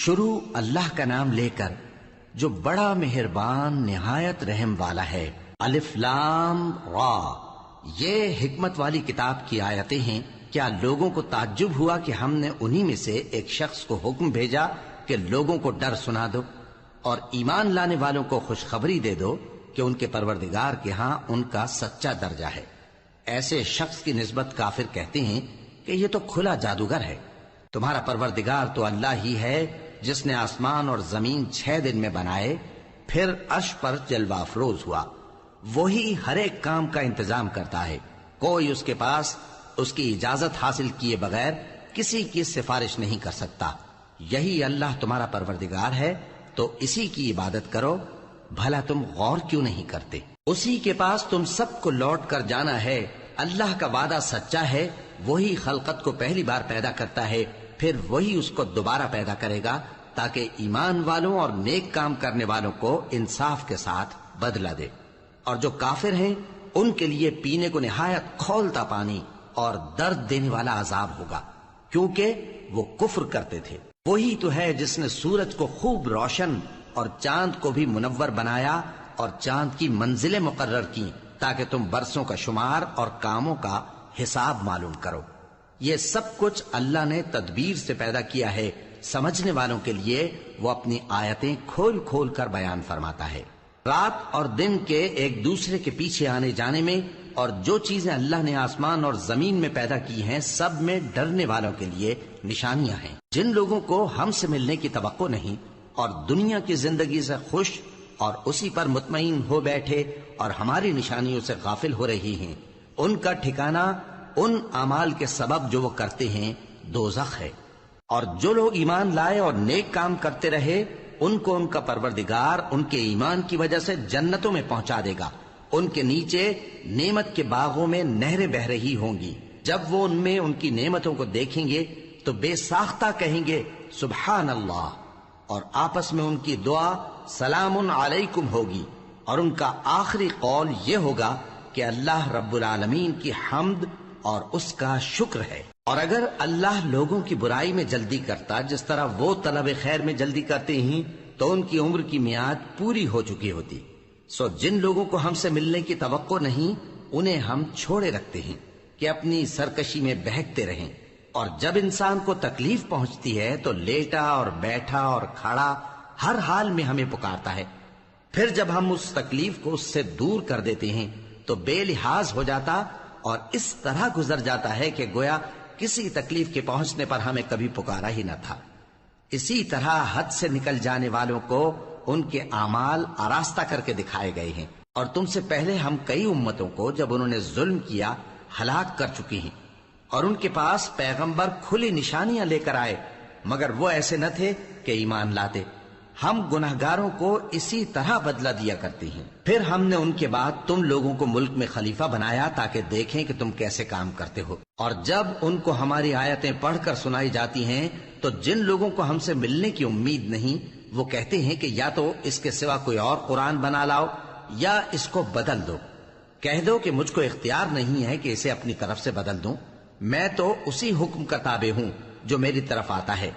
شروع اللہ کا نام لے کر جو بڑا مہربان نہایت رحم والا ہے۔ الف لام را، یہ حکمت والی کتاب کی آیتیں ہیں۔ کیا لوگوں کو تعجب ہوا کہ ہم نے انہی میں سے ایک شخص کو حکم بھیجا کہ لوگوں کو ڈر سنا دو اور ایمان لانے والوں کو خوشخبری دے دو کہ ان کے پروردگار کے ہاں ان کا سچا درجہ ہے۔ ایسے شخص کی نسبت کافر کہتے ہیں کہ یہ تو کھلا جادوگر ہے۔ تمہارا پروردگار تو اللہ ہی ہے جس نے آسمان اور زمین 6 دن میں بنائے، پھر عرش پر جلوہ افروز ہوا۔ وہی ہر ایک کام کا انتظام کرتا ہے، کوئی اس کے پاس اس کی اجازت حاصل کیے بغیر کسی کی سفارش نہیں کر سکتا۔ یہی اللہ تمہارا پروردگار ہے تو اسی کی عبادت کرو، بھلا تم غور کیوں نہیں کرتے؟ اسی کے پاس تم سب کو لوٹ کر جانا ہے۔ اللہ کا وعدہ سچا ہے، وہی خلقت کو پہلی بار پیدا کرتا ہے، پھر وہی اس کو دوبارہ پیدا کرے گا تاکہ ایمان والوں اور نیک کام کرنے والوں کو انصاف کے ساتھ بدلہ دے۔ اور جو کافر ہیں ان کے لیے پینے کو نہایت کھولتا پانی اور درد دینے والا عذاب ہوگا، کیونکہ وہ کفر کرتے تھے۔ وہی تو ہے جس نے سورج کو خوب روشن اور چاند کو بھی منور بنایا اور چاند کی منزلیں مقرر کی تاکہ تم برسوں کا شمار اور کاموں کا حساب معلوم کرو۔ یہ سب کچھ اللہ نے تدبیر سے پیدا کیا ہے، سمجھنے والوں کے لیے وہ اپنی آیتیں کھول کھول کر بیان فرماتا ہے۔ رات اور دن کے ایک دوسرے کے پیچھے آنے جانے میں اور جو چیزیں اللہ نے آسمان اور زمین میں پیدا کی ہیں سب میں ڈرنے والوں کے لیے نشانیاں ہیں۔ جن لوگوں کو ہم سے ملنے کی توقع نہیں اور دنیا کی زندگی سے خوش اور اسی پر مطمئن ہو بیٹھے اور ہماری نشانیوں سے غافل ہو رہی ہیں، ان کا ٹھکانہ ان اعمال کے سبب جو وہ کرتے ہیں دوزخ ہے۔ اور جو لوگ ایمان لائے اور نیک کام کرتے رہے ان کو ان کا پروردگار ان کے ایمان کی وجہ سے جنتوں میں پہنچا دے گا، ان کے نیچے نعمت کے باغوں میں نہریں بہہ رہی ہوں گی۔ جب وہ ان میں ان کی نعمتوں کو دیکھیں گے تو بے ساختہ کہیں گے سبحان اللہ، اور آپس میں ان کی دعا سلام علیکم ہوگی، اور ان کا آخری قول یہ ہوگا کہ اللہ رب العالمین کی حمد اور اس کا شکر ہے۔ اور اگر اللہ لوگوں کی برائی میں جلدی کرتا جس طرح وہ طلب خیر میں جلدی کرتے ہیں تو ان کی عمر کی میعاد پوری ہو چکی ہوتی۔ سو جن لوگوں کو ہم سے ملنے کی توقع نہیں انہیں ہم چھوڑے رکھتے ہیں کہ اپنی سرکشی میں بہکتے رہیں، اور جب انسان کو تکلیف پہنچتی ہے تو لیٹا اور بیٹھا اور کھڑا ہر حال میں ہمیں پکارتا ہے۔ پھر جب ہم اس تکلیف کو اس سے دور کر دیتے ہیں تو بے لحاظ ہو جاتا اور اس طرح گزر جاتا ہے کہ گویا کسی تکلیف کے پہنچنے پر ہمیں کبھی پکارا ہی نہ تھا۔ اسی طرح حد سے نکل جانے والوں کو ان کے اعمال آراستہ کر کے دکھائے گئے ہیں، اور تم سے پہلے ہم کئی امتوں کو جب انہوں نے ظلم کیا ہلاک کر چکی ہیں، اور ان کے پاس پیغمبر کھلی نشانیاں لے کر آئے مگر وہ ایسے نہ تھے کہ ایمان لاتے۔ ہم گناہگاروں کو اسی طرح بدلہ دیا کرتے ہیں۔ پھر ہم نے ان کے بعد تم لوگوں کو ملک میں خلیفہ بنایا تاکہ دیکھیں کہ تم کیسے کام کرتے ہو، اور جب ان کو ہماری آیتیں پڑھ کر سنائی جاتی ہیں تو جن لوگوں کو ہم سے ملنے کی امید نہیں وہ کہتے ہیں کہ یا تو اس کے سوا کوئی اور قرآن بنا لاؤ یا اس کو بدل دو۔ کہہ دو کہ مجھ کو اختیار نہیں ہے کہ اسے اپنی طرف سے بدل دوں، میں تو اسی حکم کا تابع ہوں جو میری طرف آتا ہے۔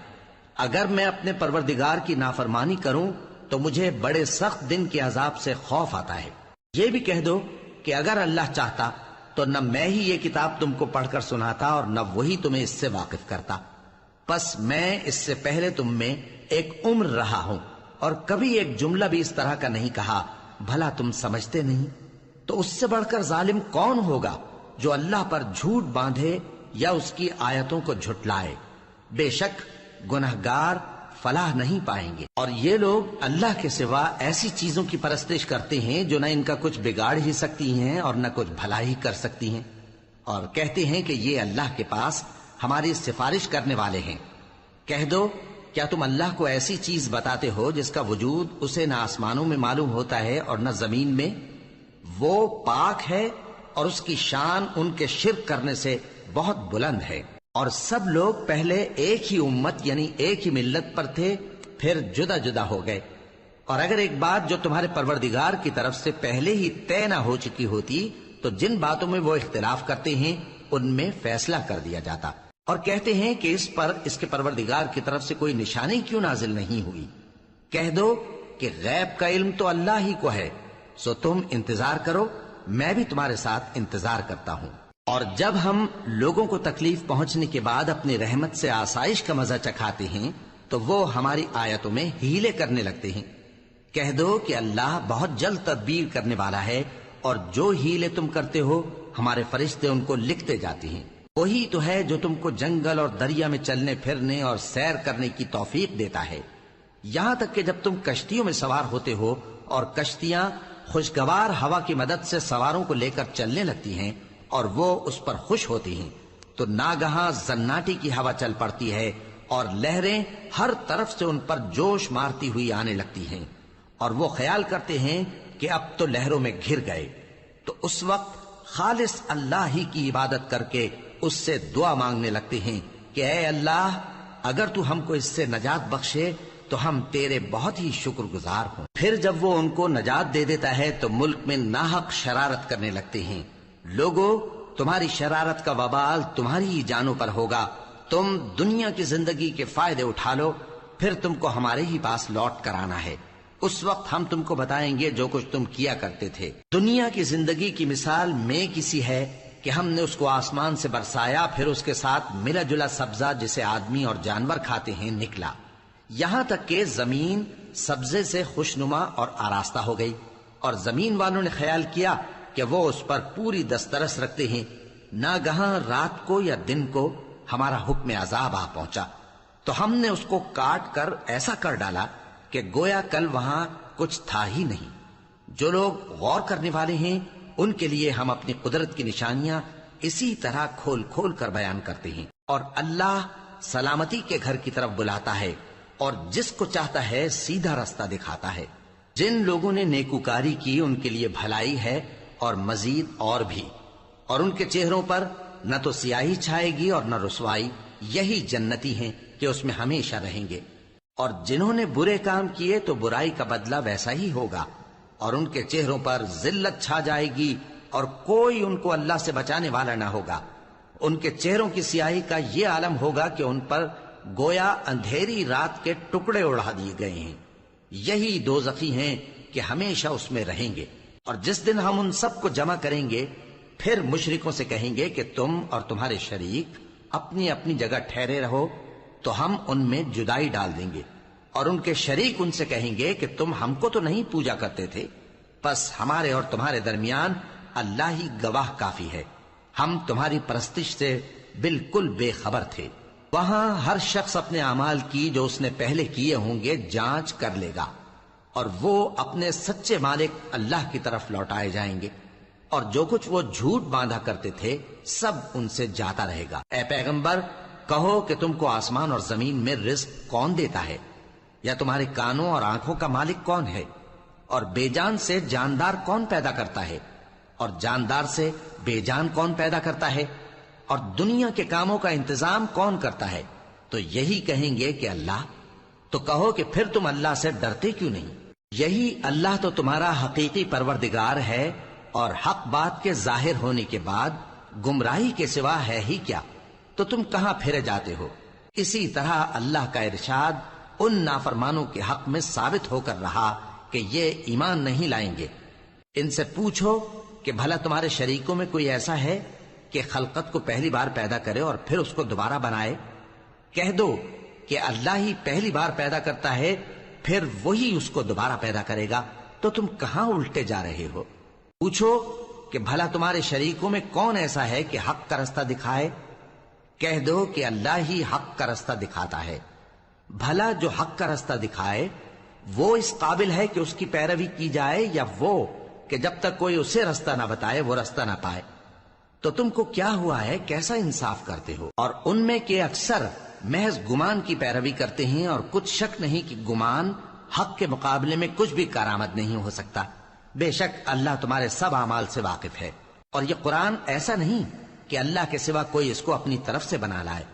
اگر میں اپنے پروردگار کی نافرمانی کروں تو مجھے بڑے سخت دن کے عذاب سے خوف آتا ہے۔ یہ بھی کہہ دو کہ اگر اللہ چاہتا تو نہ میں ہی یہ کتاب تم کو پڑھ کر سناتا اور نہ وہی تمہیں اس سے واقف کرتا، پس میں اس سے پہلے تم میں ایک عمر رہا ہوں اور کبھی ایک جملہ بھی اس طرح کا نہیں کہا، بھلا تم سمجھتے نہیں؟ تو اس سے بڑھ کر ظالم کون ہوگا جو اللہ پر جھوٹ باندھے یا اس کی آیتوں کو جھٹلائے؟ بے شک گنہگار فلاح نہیں پائیں گے۔ اور یہ لوگ اللہ کے سوا ایسی چیزوں کی پرستش کرتے ہیں جو نہ ان کا کچھ بگاڑ ہی سکتی ہیں اور نہ کچھ بھلا ہی کر سکتی ہیں، اور کہتے ہیں کہ یہ اللہ کے پاس ہماری سفارش کرنے والے ہیں۔ کہہ دو کیا تم اللہ کو ایسی چیز بتاتے ہو جس کا وجود اسے نہ آسمانوں میں معلوم ہوتا ہے اور نہ زمین میں؟ وہ پاک ہے اور اس کی شان ان کے شرک کرنے سے بہت بلند ہے۔ اور سب لوگ پہلے ایک ہی امت یعنی ایک ہی ملت پر تھے، پھر جدا جدا ہو گئے، اور اگر ایک بات جو تمہارے پروردگار کی طرف سے پہلے ہی طے نہ ہو چکی ہوتی تو جن باتوں میں وہ اختلاف کرتے ہیں ان میں فیصلہ کر دیا جاتا۔ اور کہتے ہیں کہ اس پر اس کے پروردگار کی طرف سے کوئی نشانی کیوں نازل نہیں ہوئی؟ کہہ دو کہ غیب کا علم تو اللہ ہی کو ہے، سو تم انتظار کرو، میں بھی تمہارے ساتھ انتظار کرتا ہوں۔ اور جب ہم لوگوں کو تکلیف پہنچنے کے بعد اپنی رحمت سے آسائش کا مزہ چکھاتے ہیں تو وہ ہماری آیتوں میں ہیلے کرنے لگتے ہیں۔ کہہ دو کہ اللہ بہت جلد تدبیر کرنے والا ہے، اور جو ہیلے تم کرتے ہو ہمارے فرشتے ان کو لکھتے جاتے ہیں۔ وہی تو ہے جو تم کو جنگل اور دریا میں چلنے پھرنے اور سیر کرنے کی توفیق دیتا ہے، یہاں تک کہ جب تم کشتیوں میں سوار ہوتے ہو اور کشتیاں خوشگوار ہوا کی مدد سے سواروں کو لے کر چلنے لگتی ہیں اور وہ اس پر خوش ہوتی ہیں، تو ناگہاں زناٹی کی ہوا چل پڑتی ہے اور لہریں ہر طرف سے ان پر جوش مارتی ہوئی آنے لگتی ہیں، اور وہ خیال کرتے ہیں کہ اب تو لہروں میں گھر گئے۔ تو اس وقت خالص اللہ ہی کی عبادت کر کے اس سے دعا مانگنے لگتے ہیں کہ اے اللہ، اگر تو ہم کو اس سے نجات بخشے تو ہم تیرے بہت ہی شکر گزار ہوں۔ پھر جب وہ ان کو نجات دے دیتا ہے تو ملک میں ناحق شرارت کرنے لگتے ہیں۔ لوگو، تمہاری شرارت کا وبال تمہاری ہی جانوں پر ہوگا، تم دنیا کی زندگی کے فائدے اٹھا لو، پھر تم کو ہمارے ہی پاس لوٹ کر آنا ہے، اس وقت ہم تم کو بتائیں گے جو کچھ تم کیا کرتے تھے۔ دنیا کی زندگی کی مثال میں کسی ہے کہ ہم نے اس کو آسمان سے برسایا، پھر اس کے ساتھ ملا جلا سبزہ جسے آدمی اور جانور کھاتے ہیں نکلا، یہاں تک کہ زمین سبزے سے خوشنما اور آراستہ ہو گئی، اور زمین والوں نے خیال کیا کہ وہ اس پر پوری دسترس رکھتے ہیں۔ ناگہاں رات کو یا دن کو ہمارا حکم عذاب آ پہنچا تو ہم نے اس کو کاٹ کر ایسا کر ڈالا کہ گویا کل وہاں کچھ تھا ہی نہیں۔ جو لوگ غور کرنے والے ہیں ان کے لیے ہم اپنی قدرت کی نشانیاں اسی طرح کھول کھول کر بیان کرتے ہیں۔ اور اللہ سلامتی کے گھر کی طرف بلاتا ہے اور جس کو چاہتا ہے سیدھا رستہ دکھاتا ہے۔ جن لوگوں نے نیکوکاری کی ان کے لیے بھلائی ہے اور مزید اور بھی، اور ان کے چہروں پر نہ تو سیاہی چھائے گی اور نہ رسوائی، یہی جنتی ہیں کہ اس میں ہمیشہ رہیں گے۔ اور جنہوں نے برے کام کیے تو برائی کا بدلہ ویسا ہی ہوگا، اور ان کے چہروں پر ذلت چھا جائے گی اور کوئی ان کو اللہ سے بچانے والا نہ ہوگا۔ ان کے چہروں کی سیاہی کا یہ عالم ہوگا کہ ان پر گویا اندھیری رات کے ٹکڑے اڑا دیے گئے ہیں۔ یہی دوزخی ہیں کہ ہمیشہ اس میں رہیں گے۔ اور جس دن ہم ان سب کو جمع کریں گے پھر مشرکوں سے کہیں گے کہ تم اور تمہارے شریک اپنی اپنی جگہ ٹھہرے رہو، تو ہم ان میں جدائی ڈال دیں گے، اور ان کے شریک ان سے کہیں گے کہ تم ہم کو تو نہیں پوجا کرتے تھے، بس ہمارے اور تمہارے درمیان اللہ ہی گواہ کافی ہے، ہم تمہاری پرستش سے بالکل بے خبر تھے۔ وہاں ہر شخص اپنے اعمال کی جو اس نے پہلے کیے ہوں گے جانچ کر لے گا، اور وہ اپنے سچے مالک اللہ کی طرف لوٹائے جائیں گے، اور جو کچھ وہ جھوٹ باندھا کرتے تھے سب ان سے جاتا رہے گا۔ اے پیغمبر، کہو کہ تم کو آسمان اور زمین میں رزق کون دیتا ہے، یا تمہارے کانوں اور آنکھوں کا مالک کون ہے، اور بے جان سے جاندار کون پیدا کرتا ہے، اور جاندار سے بے جان کون پیدا کرتا ہے، اور دنیا کے کاموں کا انتظام کون کرتا ہے؟ تو یہی کہیں گے کہ اللہ۔ تو کہو کہ پھر تم اللہ سے ڈرتے کیوں نہیں؟ یہی اللہ تو تمہارا حقیقی پروردگار ہے، اور حق بات کے ظاہر ہونے کے بعد گمراہی کے سوا ہے ہی کیا؟ تو تم کہاں پھرے جاتے ہو؟ اسی طرح اللہ کا ارشاد ان نافرمانوں کے حق میں ثابت ہو کر رہا کہ یہ ایمان نہیں لائیں گے۔ ان سے پوچھو کہ بھلا تمہارے شریکوں میں کوئی ایسا ہے کہ خلقت کو پہلی بار پیدا کرے اور پھر اس کو دوبارہ بنائے؟ کہہ دو کہ اللہ ہی پہلی بار پیدا کرتا ہے، پھر وہی اس کو دوبارہ پیدا کرے گا، تو تم کہاں الٹے جا رہے ہو؟ پوچھو کہ بھلا تمہارے شریکوں میں کون ایسا ہے کہ حق کا رستہ دکھائے؟ کہہ دو کہ اللہ ہی حق کا رستہ دکھاتا ہے۔ بھلا جو حق کا رستہ دکھائے وہ اس قابل ہے کہ اس کی پیروی کی جائے، یا وہ کہ جب تک کوئی اسے رستہ نہ بتائے وہ رستہ نہ پائے؟ تو تم کو کیا ہوا ہے، کیسا انصاف کرتے ہو؟ اور ان میں کے اکثر محض گمان کی پیروی کرتے ہیں، اور کچھ شک نہیں کہ گمان حق کے مقابلے میں کچھ بھی کارآمد نہیں ہو سکتا۔ بے شک اللہ تمہارے سب اعمال سے واقف ہے۔ اور یہ قرآن ایسا نہیں کہ اللہ کے سوا کوئی اس کو اپنی طرف سے بنا لائے،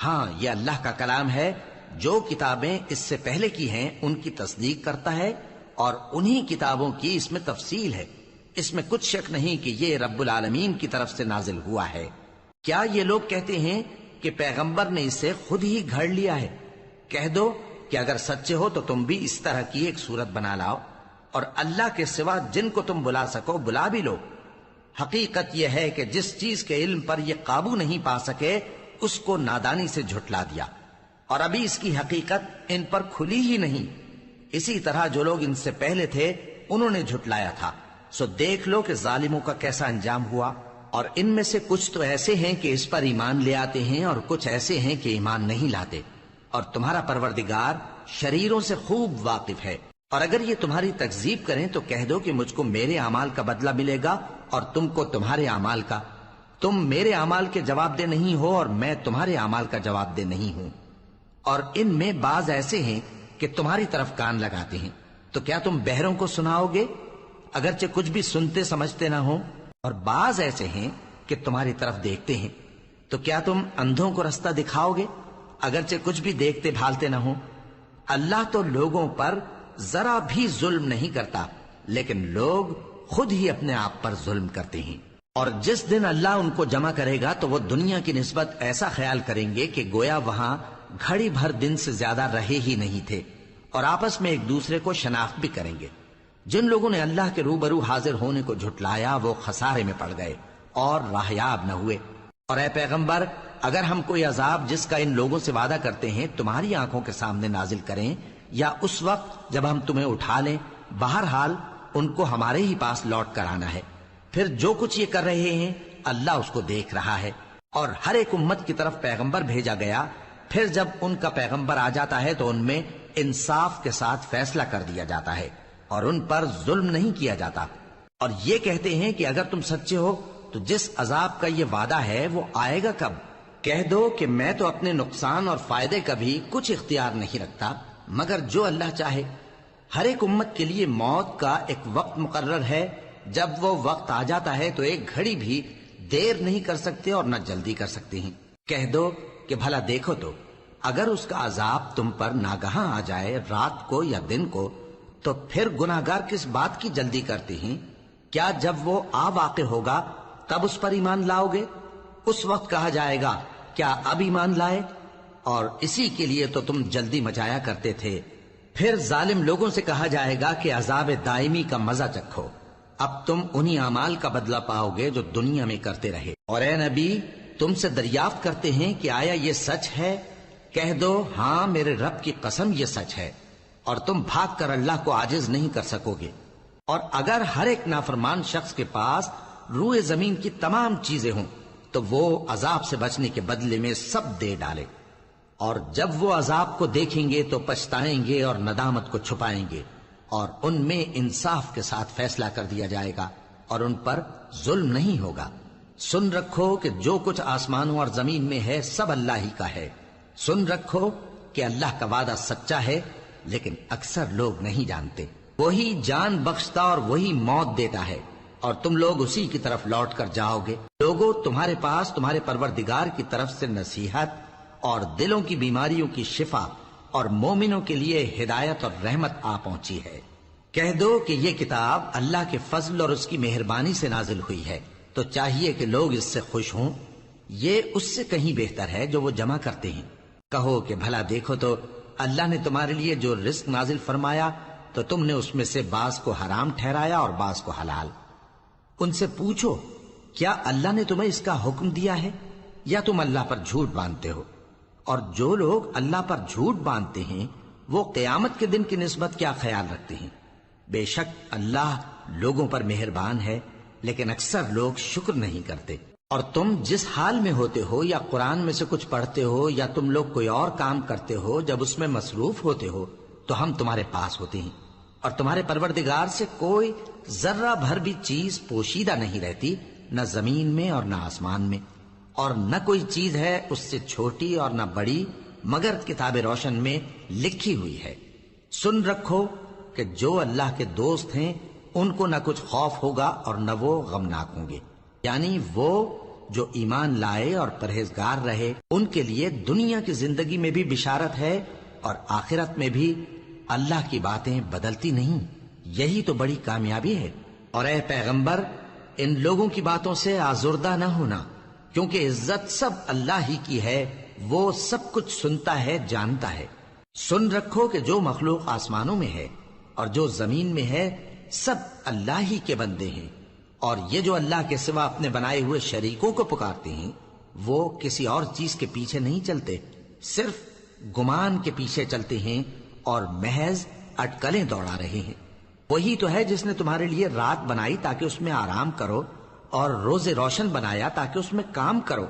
ہاں یہ اللہ کا کلام ہے، جو کتابیں اس سے پہلے کی ہیں ان کی تصدیق کرتا ہے، اور انہی کتابوں کی اس میں تفصیل ہے، اس میں کچھ شک نہیں کہ یہ رب العالمین کی طرف سے نازل ہوا ہے۔ کیا یہ لوگ کہتے ہیں کہ پیغمبر نے اسے خود ہی گھڑ لیا ہے۔ کہہ دو کہ اگر سچے ہو تو تم بھی اس طرح کی ایک صورت بنا لاؤ اور اللہ کے سوا جن کو تم بلا سکو بلا بھی لو۔ حقیقت یہ ہے کہ جس چیز کے علم پر یہ قابو نہیں پا سکے اس کو نادانی سے جھٹلا دیا، اور ابھی اس کی حقیقت ان پر کھلی ہی نہیں۔ اسی طرح جو لوگ ان سے پہلے تھے انہوں نے جھٹلایا تھا، سو دیکھ لو کہ ظالموں کا کیسا انجام ہوا۔ اور ان میں سے کچھ تو ایسے ہیں کہ اس پر ایمان لے آتے ہیں اور کچھ ایسے ہیں کہ ایمان نہیں لاتے، اور تمہارا پروردگار شریروں سے خوب واقف ہے۔ اور اگر یہ تمہاری تکذیب کریں تو کہہ دو کہ مجھ کو میرے اعمال کا بدلہ ملے گا اور تم کو تمہارے اعمال کا۔ تم میرے اعمال کے جواب دہ نہیں ہو اور میں تمہارے اعمال کا جواب دہ نہیں ہوں۔ اور ان میں بعض ایسے ہیں کہ تمہاری طرف کان لگاتے ہیں، تو کیا تم بہروں کو سناؤ گے اگرچہ کچھ بھی سنتے سمجھتے نہ ہو؟ اور بعض ایسے ہیں کہ تمہاری طرف دیکھتے ہیں، تو کیا تم اندھوں کو رستہ دکھاؤ گے اگرچہ کچھ بھی دیکھتے بھالتے نہ ہو؟ اللہ تو لوگوں پر ذرا بھی ظلم نہیں کرتا، لیکن لوگ خود ہی اپنے آپ پر ظلم کرتے ہیں۔ اور جس دن اللہ ان کو جمع کرے گا تو وہ دنیا کی نسبت ایسا خیال کریں گے کہ گویا وہاں گھڑی بھر دن سے زیادہ رہے ہی نہیں تھے، اور آپس میں ایک دوسرے کو شناخت بھی کریں گے۔ جن لوگوں نے اللہ کے روبرو حاضر ہونے کو جھٹلایا وہ خسارے میں پڑ گئے اور راہیاب نہ ہوئے۔ اور اے پیغمبر، اگر ہم کوئی عذاب جس کا ان لوگوں سے وعدہ کرتے ہیں تمہاری آنکھوں کے سامنے نازل کریں یا اس وقت جب ہم تمہیں اٹھا لیں، بہرحال ان کو ہمارے ہی پاس لوٹ کر آنا ہے۔ پھر جو کچھ یہ کر رہے ہیں اللہ اس کو دیکھ رہا ہے۔ اور ہر ایک امت کی طرف پیغمبر بھیجا گیا، پھر جب ان کا پیغمبر آ جاتا ہے تو ان میں انصاف کے ساتھ فیصلہ کر دیا جاتا ہے اور ان پر ظلم نہیں کیا جاتا۔ اور یہ کہتے ہیں کہ اگر تم سچے ہو تو جس عذاب کا یہ وعدہ ہے وہ آئے گا کب؟ کہہ دو کہ میں تو اپنے نقصان اور فائدے کا بھی کچھ اختیار نہیں رکھتا مگر جو اللہ چاہے۔ ہر ایک امت کے لیے موت کا ایک وقت مقرر ہے، جب وہ وقت آ جاتا ہے تو ایک گھڑی بھی دیر نہیں کر سکتے اور نہ جلدی کر سکتے ہیں۔ کہہ دو کہ بھلا دیکھو تو اگر اس کا عذاب تم پر ناگہاں آ جائے رات کو یا دن کو تو پھر گناہگار کس بات کی جلدی کرتے ہیں؟ کیا جب وہ آ واقع ہوگا تب اس پر ایمان لاؤ گے؟ اس وقت کہا جائے گا کیا اب ایمان لائے؟ اور اسی کے لیے تو تم جلدی مچایا کرتے تھے۔ پھر ظالم لوگوں سے کہا جائے گا کہ عذاب دائمی کا مزہ چکھو، اب تم انہی اعمال کا بدلہ پاؤ گے جو دنیا میں کرتے رہے۔ اور اے نبی، تم سے دریافت کرتے ہیں کہ آیا یہ سچ ہے؟ کہہ دو ہاں میرے رب کی قسم یہ سچ ہے، اور تم بھاگ کر اللہ کو عاجز نہیں کر سکو گے۔ اور اگر ہر ایک نافرمان شخص کے پاس روئے زمین کی تمام چیزیں ہوں تو وہ عذاب سے بچنے کے بدلے میں سب دے ڈالے، اور جب وہ عذاب کو دیکھیں گے تو پچھتائیں گے اور ندامت کو چھپائیں گے، اور ان میں انصاف کے ساتھ فیصلہ کر دیا جائے گا اور ان پر ظلم نہیں ہوگا۔ سن رکھو کہ جو کچھ آسمانوں اور زمین میں ہے سب اللہ ہی کا ہے۔ سن رکھو کہ اللہ کا وعدہ سچا ہے، لیکن اکثر لوگ نہیں جانتے۔ وہی جان بخشتا اور وہی موت دیتا ہے، اور تم لوگ اسی کی طرف لوٹ کر جاؤ گے۔ لوگوں، تمہارے پاس تمہارے پروردگار کی طرف سے نصیحت اور دلوں کی بیماریوں کی شفا اور مومنوں کے لیے ہدایت اور رحمت آ پہنچی ہے۔ کہہ دو کہ یہ کتاب اللہ کے فضل اور اس کی مہربانی سے نازل ہوئی ہے، تو چاہیے کہ لوگ اس سے خوش ہوں۔ یہ اس سے کہیں بہتر ہے جو وہ جمع کرتے ہیں۔ کہو کہ بھلا دیکھو تو اللہ نے تمہارے لیے جو رزق نازل فرمایا تو تم نے اس میں سے بعض کو حرام ٹھہرایا اور بعض کو حلال۔ ان سے پوچھو کیا اللہ نے تمہیں اس کا حکم دیا ہے یا تم اللہ پر جھوٹ باندھتے ہو؟ اور جو لوگ اللہ پر جھوٹ باندھتے ہیں وہ قیامت کے دن کی نسبت کیا خیال رکھتے ہیں؟ بے شک اللہ لوگوں پر مہربان ہے، لیکن اکثر لوگ شکر نہیں کرتے۔ اور تم جس حال میں ہوتے ہو یا قرآن میں سے کچھ پڑھتے ہو یا تم لوگ کوئی اور کام کرتے ہو، جب اس میں مصروف ہوتے ہو تو ہم تمہارے پاس ہوتے ہیں، اور تمہارے پروردگار سے کوئی ذرہ بھر بھی چیز پوشیدہ نہیں رہتی، نہ زمین میں اور نہ آسمان میں، اور نہ کوئی چیز ہے اس سے چھوٹی اور نہ بڑی مگر کتاب روشن میں لکھی ہوئی ہے۔ سن رکھو کہ جو اللہ کے دوست ہیں ان کو نہ کچھ خوف ہوگا اور نہ وہ غمناک ہوں گے، یعنی وہ جو ایمان لائے اور پرہیزگار رہے ان کے لیے دنیا کی زندگی میں بھی بشارت ہے اور آخرت میں بھی۔ اللہ کی باتیں بدلتی نہیں، یہی تو بڑی کامیابی ہے۔ اور اے پیغمبر، ان لوگوں کی باتوں سے آزردہ نہ ہونا، کیونکہ عزت سب اللہ ہی کی ہے، وہ سب کچھ سنتا ہے، جانتا ہے۔ سن رکھو کہ جو مخلوق آسمانوں میں ہے اور جو زمین میں ہے سب اللہ ہی کے بندے ہیں، اور یہ جو اللہ کے سوا اپنے بنائے ہوئے شریکوں کو پکارتے ہیں وہ کسی اور چیز کے پیچھے نہیں چلتے، صرف گمان کے پیچھے چلتے ہیں اور محض اٹکلیں دوڑا رہے ہیں۔ وہی تو ہے جس نے تمہارے لیے رات بنائی تاکہ اس میں آرام کرو، اور روز روشن بنایا تاکہ اس میں کام کرو۔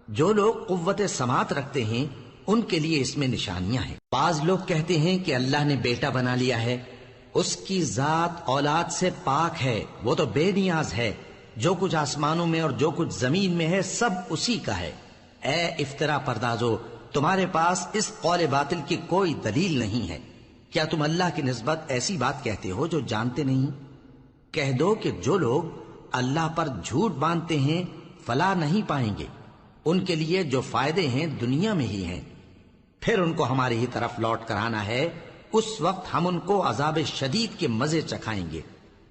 جو لوگ قوت سماعت رکھتے ہیں ان کے لیے اس میں نشانیاں ہیں۔ بعض لوگ کہتے ہیں کہ اللہ نے بیٹا بنا لیا ہے، اس کی ذات اولاد سے پاک ہے، وہ تو بے نیاز ہے، جو کچھ آسمانوں میں اور جو کچھ زمین میں ہے سب اسی کا ہے۔ اے افترا پردازو، تمہارے پاس اس قول باطل کی کوئی دلیل نہیں ہے۔ کیا تم اللہ کی نسبت ایسی بات کہتے ہو جو جانتے نہیں؟ کہہ دو کہ جو لوگ اللہ پر جھوٹ باندھتے ہیں فلاح نہیں پائیں گے، ان کے لیے جو فائدے ہیں دنیا میں ہی ہیں، پھر ان کو ہماری ہی طرف لوٹ کر آنا ہے، اس وقت ہم ان کو عذاب شدید کے مزے چکھائیں گے،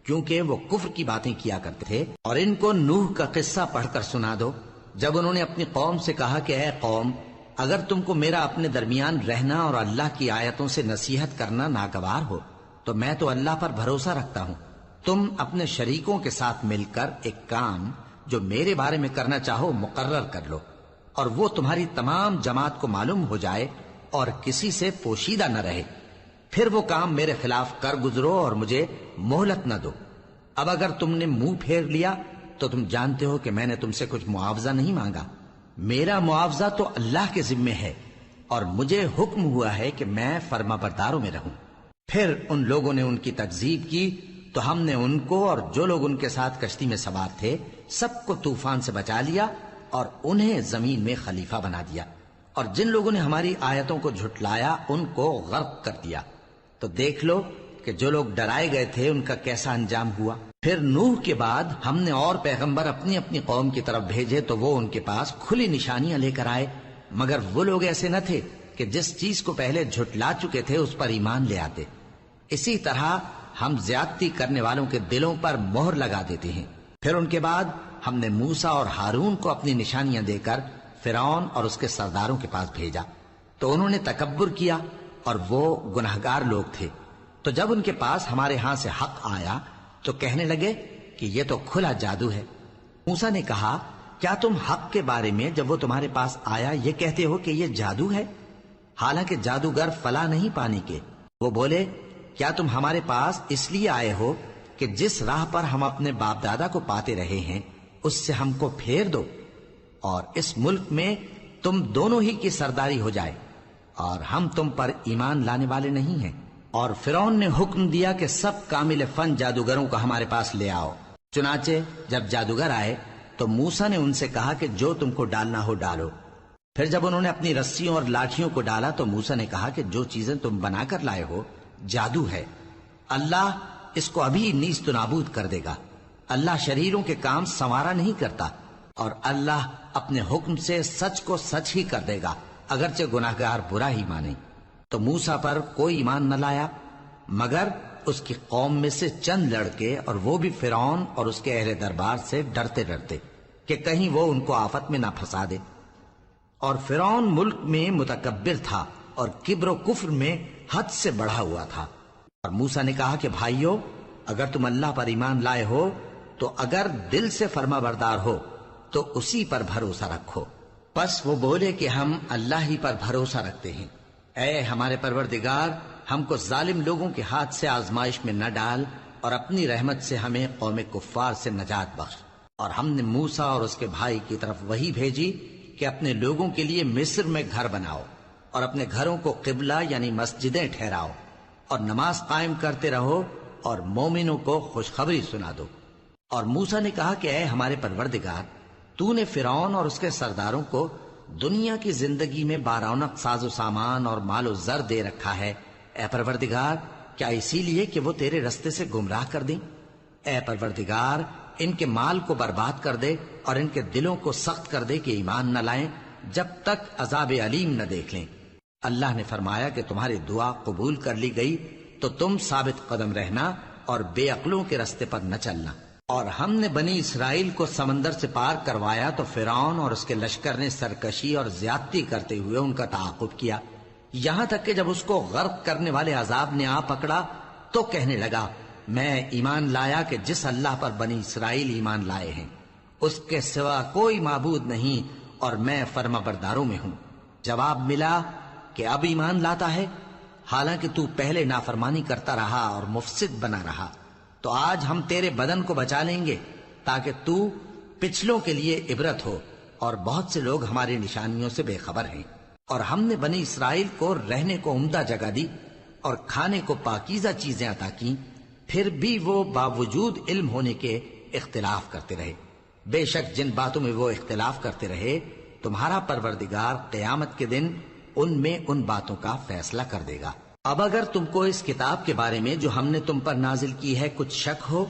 کیونکہ وہ کفر کی باتیں کیا کرتے تھے۔ اور ان کو نوح کا قصہ پڑھ کر سنا دو، جب انہوں نے اپنی قوم سے کہا کہ اے قوم، اگر تم کو میرا اپنے درمیان رہنا اور اللہ کی آیتوں سے نصیحت کرنا ناگوار ہو تو میں تو اللہ پر بھروسہ رکھتا ہوں، تم اپنے شریکوں کے ساتھ مل کر ایک کام جو میرے بارے میں کرنا چاہو مقرر کر لو، اور وہ تمہاری تمام جماعت کو معلوم ہو جائے اور کسی سے پوشیدہ نہ رہے، پھر وہ کام میرے خلاف کر گزرو اور مجھے مہلت نہ دو۔ اب اگر تم نے منہ پھیر لیا تو تم جانتے ہو کہ میں نے تم سے کچھ معاوضہ نہیں مانگا، میرا معاوضہ تو اللہ کے ذمے ہے، اور مجھے حکم ہوا ہے کہ میں فرما برداروں میں رہوں۔ پھر ان لوگوں نے ان کی تکذیب کی تو ہم نے ان کو اور جو لوگ ان کے ساتھ کشتی میں سوار تھے سب کو طوفان سے بچا لیا اور انہیں زمین میں خلیفہ بنا دیا، اور جن لوگوں نے ہماری آیتوں کو جھٹلایا ان کو غرق کر دیا۔ تو دیکھ لو کہ جو لوگ ڈرائے گئے تھے ان کا کیسا انجام ہوا۔ پھر نوح کے بعد ہم نے اور پیغمبر اپنی اپنی قوم کی طرف بھیجے تو وہ ان کے پاس کھلی نشانیاں لے کر آئے، مگر وہ لوگ ایسے نہ تھے کہ جس چیز کو پہلے جھٹلا چکے تھے اس پر ایمان لے آتے۔ اسی طرح ہم زیادتی کرنے والوں کے دلوں پر مہر لگا دیتے ہیں۔ پھر ان کے بعد ہم نے موسیٰ اور ہارون کو اپنی نشانیاں دے کر فرعون اور اس کے سرداروں کے پاس بھیجا، تو انہوں نے تکبر کیا اور وہ گناہگار لوگ تھے۔ تو جب ان کے پاس ہمارے ہاں سے حق آیا تو کہنے لگے کہ یہ تو کھلا جادو ہے۔ موسیٰ نے کہا، کیا تم حق کے بارے میں جب وہ تمہارے پاس آیا یہ کہتے ہو کہ یہ جادو ہے، حالانکہ جادوگر فلاح نہیں پانے کے؟ وہ بولے، کیا تم ہمارے پاس اس لیے آئے ہو کہ جس راہ پر ہم اپنے باپ دادا کو پاتے رہے ہیں اس سے ہم کو پھیر دو، اور اس ملک میں تم دونوں ہی کی سرداری ہو جائے، اور ہم تم پر ایمان لانے والے نہیں ہیں؟ اور فرعون نے حکم دیا کہ سب کامل فن جادوگروں کو ہمارے پاس لے آؤ۔ چنانچہ جب جادوگر آئے تو موسیٰ نے ان سے کہا کہ جو تم کو ڈالنا ہو ڈالو۔ پھر جب انہوں نے اپنی رسیوں اور لاٹھیوں کو ڈالا تو موسیٰ نے کہا کہ جو چیزیں تم بنا کر لائے ہو جادو ہے، اللہ اس کو ابھی نیست و نابود کر دے گا۔ اللہ شریروں کے کام سنوارا نہیں کرتا، اور اللہ اپنے حکم سے سچ کو سچ ہی کر دے گا، اگرچہ گناہگار برا ہی مانے۔ تو موسیٰ پر کوئی ایمان نہ لایا مگر اس کی قوم میں سے چند لڑکے، اور وہ بھی فرعون اور اس کے اہل دربار سے ڈرتے ڈرتے کہ کہیں وہ ان کو آفت میں نہ پھنسا دے۔ اور فرعون ملک میں متکبر تھا اور کبر و کفر میں حد سے بڑھا ہوا تھا۔ اور موسیٰ نے کہا کہ بھائیو، اگر تم اللہ پر ایمان لائے ہو تو اگر دل سے فرما بردار ہو تو اسی پر بھروسہ رکھو۔ پس وہ بولے کہ ہم اللہ ہی پر بھروسہ رکھتے ہیں۔ اے ہمارے پروردگار، ہم کو ظالم لوگوں کے ہاتھ سے آزمائش میں نہ ڈال، اور اپنی رحمت سے ہمیں قوم کفار سے نجات بخش۔ اور ہم نے موسیٰ اور اس کے بھائی کی طرف وحی بھیجی کہ اپنے لوگوں کے لیے مصر میں گھر بناؤ، اور اپنے گھروں کو قبلہ یعنی مسجدیں ٹھہراؤ، اور نماز قائم کرتے رہو، اور مومنوں کو خوشخبری سنا دو۔ اور موسیٰ نے کہا کہ اے ہمارے پروردگار، تو نے فرعون اور اس کے سرداروں کو دنیا کی زندگی میں بارونق ساز و سامان اور مال و زر دے رکھا ہے، اے پروردگار کیا اسی لیے کہ وہ تیرے رستے سے گمراہ کر دیں؟ اے پروردگار ان کے مال کو برباد کر دے اور ان کے دلوں کو سخت کر دے کہ ایمان نہ لائیں جب تک عذاب علیم نہ دیکھ لیں۔ اللہ نے فرمایا کہ تمہاری دعا قبول کر لی گئی تو تم ثابت قدم رہنا اور بے عقلوں کے رستے پر نہ چلنا۔ اور ہم نے بنی اسرائیل کو سمندر سے پار کروایا تو فرعون اور اس کے لشکر نے سرکشی اور زیادتی کرتے ہوئے ان کا تعاقب کیا، یہاں تک کہ جب اس کو غرق کرنے والے عذاب نے آ پکڑا تو کہنے لگا میں ایمان لایا کہ جس اللہ پر بنی اسرائیل ایمان لائے ہیں اس کے سوا کوئی معبود نہیں اور میں فرما برداروں میں ہوں۔ جواب ملا کہ اب ایمان لاتا ہے، حالانکہ تو پہلے نافرمانی کرتا رہا اور مفسد بنا رہا، تو آج ہم تیرے بدن کو بچا لیں گے تاکہ تو پچھلوں کے لیے عبرت ہو، اور بہت سے لوگ ہماری نشانیوں سے بے خبر ہیں۔ اور ہم نے بنی اسرائیل کو رہنے کو عمدہ جگہ دی اور کھانے کو پاکیزہ چیزیں عطا کیں، پھر بھی وہ باوجود علم ہونے کے اختلاف کرتے رہے۔ بے شک جن باتوں میں وہ اختلاف کرتے رہے تمہارا پروردگار قیامت کے دن ان میں ان باتوں کا فیصلہ کر دے گا۔ اب اگر تم کو اس کتاب کے بارے میں جو ہم نے تم پر نازل کی ہے کچھ شک ہو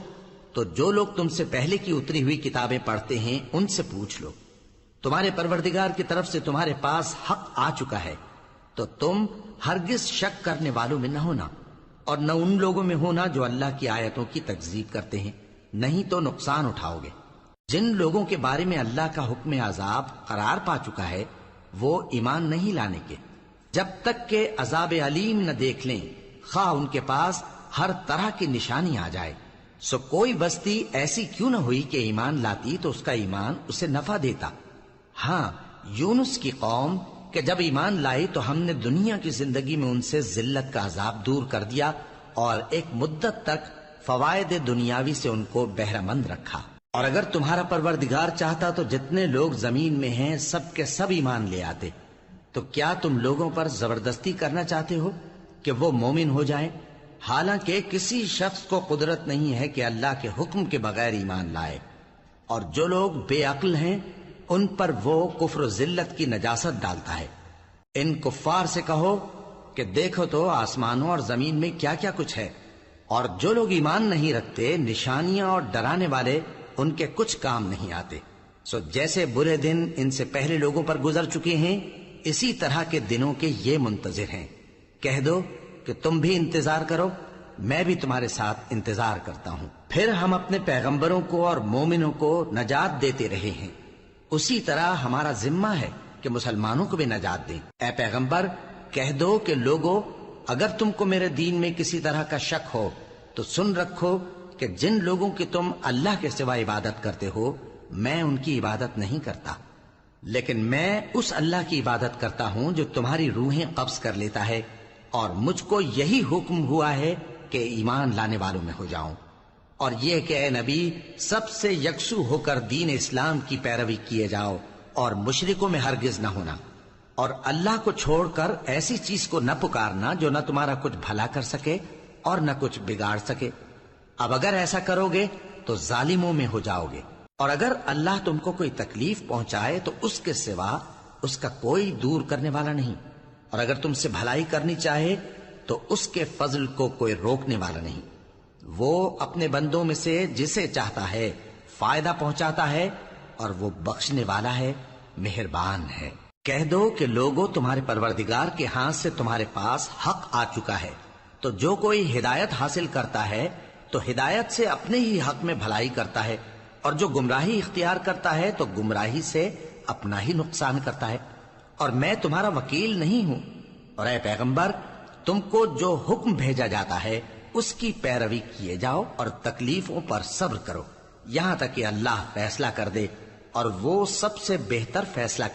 تو جو لوگ تم سے پہلے کی اتری ہوئی کتابیں پڑھتے ہیں ان سے پوچھ لو، تمہارے پروردگار کی طرف سے تمہارے پاس حق آ چکا ہے تو تم ہرگز شک کرنے والوں میں نہ ہونا، اور نہ ان لوگوں میں ہونا جو اللہ کی آیتوں کی تکذیب کرتے ہیں، نہیں تو نقصان اٹھاؤ گے۔ جن لوگوں کے بارے میں اللہ کا حکم عذاب قرار پا چکا ہے وہ ایمان نہیں لانے کے جب تک کہ عذاب علیم نہ دیکھ لیں، خواہ ان کے پاس ہر طرح کی نشانی آ جائے۔ سو کوئی بستی ایسی کیوں نہ ہوئی کہ ایمان لاتی تو اس کا ایمان اسے نفع دیتا۔ ہاں، یونس کی قوم کہ جب ایمان لائی تو ہم نے دنیا کی زندگی میں ان سے ذلت کا عذاب دور کر دیا اور ایک مدت تک فوائد دنیاوی سے ان کو بہرہ مند رکھا۔ اور اگر تمہارا پروردگار چاہتا تو جتنے لوگ زمین میں ہیں سب کے سب ایمان لے آتے، تو کیا تم لوگوں پر زبردستی کرنا چاہتے ہو کہ وہ مومن ہو جائیں؟ حالانکہ کسی شخص کو قدرت نہیں ہے کہ اللہ کے حکم کے بغیر ایمان لائے، اور جو لوگ بے عقل ہیں ان پر وہ کفر و ذلت کی نجاست ڈالتا ہے۔ ان کفار سے کہو کہ دیکھو تو آسمانوں اور زمین میں کیا کیا کچھ ہے، اور جو لوگ ایمان نہیں رکھتے نشانیاں اور ڈرانے والے ان کے کچھ کام نہیں آتے۔ سو جیسے برے دن ان سے پہلے لوگوں پر گزر چکے ہیں اسی طرح کے دنوں کے یہ منتظر ہیں۔ کہہ دو کہ تم بھی انتظار کرو، میں بھی تمہارے ساتھ انتظار کرتا ہوں۔ پھر ہم اپنے پیغمبروں کو اور مومنوں کو نجات دیتے رہے ہیں، اسی طرح ہمارا ذمہ ہے کہ مسلمانوں کو بھی نجات دیں۔ اے پیغمبر کہہ دو کہ لوگو اگر تم کو میرے دین میں کسی طرح کا شک ہو تو سن رکھو کہ جن لوگوں کی تم اللہ کے سوا عبادت کرتے ہو میں ان کی عبادت نہیں کرتا، لیکن میں اس اللہ کی عبادت کرتا ہوں جو تمہاری روحیں قبض کر لیتا ہے، اور مجھ کو یہی حکم ہوا ہے کہ ایمان لانے والوں میں ہو جاؤں، اور یہ کہ اے نبی سب سے یکسو ہو کر دین اسلام کی پیروی کیے جاؤ اور مشرکوں میں ہرگز نہ ہونا، اور اللہ کو چھوڑ کر ایسی چیز کو نہ پکارنا جو نہ تمہارا کچھ بھلا کر سکے اور نہ کچھ بگاڑ سکے۔ اب اگر ایسا کرو گے تو ظالموں میں ہو جاؤ گے، اور اگر اللہ تم کو کوئی تکلیف پہنچائے تو اس کے سوا اس کا کوئی دور کرنے والا نہیں، اور اگر تم سے بھلائی کرنی چاہے تو اس کے فضل کو کوئی روکنے والا نہیں۔ وہ اپنے بندوں میں سے جسے چاہتا ہے فائدہ پہنچاتا ہے، اور وہ بخشنے والا ہے، مہربان ہے۔ کہہ دو کہ لوگوں تمہارے پروردگار کے ہاتھ سے تمہارے پاس حق آ چکا ہے، تو جو کوئی ہدایت حاصل کرتا ہے تو ہدایت سے اپنے ہی حق میں بھلائی کرتا ہے، اور جو گمراہی اختیار کرتا ہے تو گمراہی سے اپنا ہی نقصان کرتا ہے، اور میں تمہارا وکیل نہیں ہوں۔ اور اے پیغمبر تم کو جو حکم بھیجا جاتا ہے اس کی پیروی کیے جاؤ اور تکلیفوں پر صبر کرو یہاں تک کہ اللہ فیصلہ کر دے، اور وہ سب سے بہتر فیصلہ کر